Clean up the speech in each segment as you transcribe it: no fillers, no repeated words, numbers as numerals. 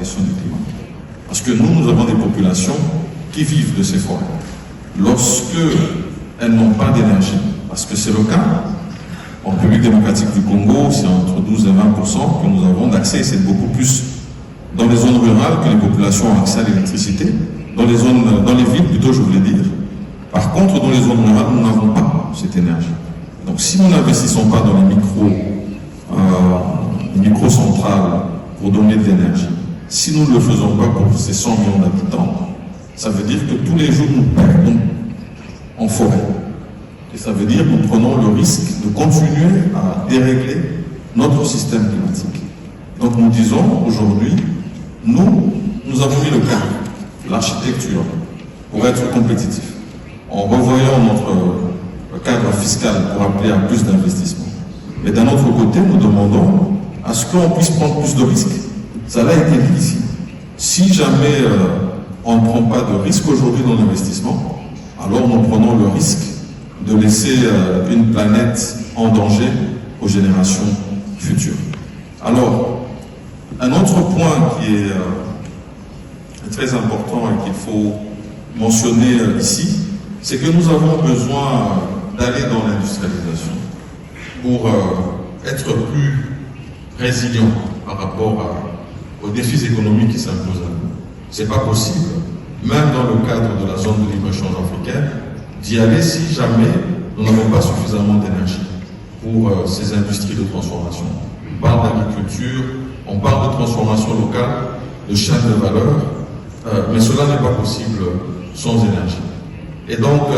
question du climat. Parce que nous avons des populations qui vivent de ces forêts. Lorsque elles n'ont pas d'énergie, parce que c'est le cas, en République démocratique du Congo, c'est entre 12 et 20% que nous avons d'accès, c'est beaucoup plus dans les zones rurales que les populations ont accès à l'électricité, dans les villes plutôt, je voulais dire. Par contre, dans les zones rurales, nous n'avons pas cette énergie. Donc si nous n'investissons pas dans les micro-centrales pour donner de l'énergie, si nous ne le faisons pas pour ces 100 millions d'habitants, ça veut dire que tous les jours nous perdons en forêt. Et ça veut dire que nous prenons le risque de continuer à dérégler notre système climatique. Donc nous disons aujourd'hui, nous avons mis le cadre, l'architecture, pour être compétitifs, en revoyant notre cadre fiscal pour appeler à plus d'investissements. Mais d'un autre côté, nous demandons à ce qu'on puisse prendre plus de risques. Ça a été dit ici. Si jamais on ne prend pas de risque aujourd'hui dans l'investissement, alors nous prenons le risque de laisser une planète en danger aux générations futures. Alors, un autre point qui est très important et qu'il faut mentionner ici, c'est que nous avons besoin d'aller dans l'industrialisation pour être plus résilients par rapport aux défis économiques qui s'imposent à nous. Ce n'est pas possible, même dans le cadre de la zone de libre-échange africaine, d'y aller si jamais nous n'avons pas suffisamment d'énergie pour ces industries de transformation. On parle d'agriculture, on parle de transformation locale, de chaîne de valeur, mais cela n'est pas possible sans énergie. Et donc,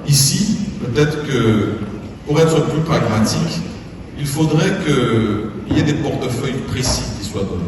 ici, peut-être que pour être plus pragmatique, il faudrait qu'il y ait des portefeuilles précis qui soient donnés.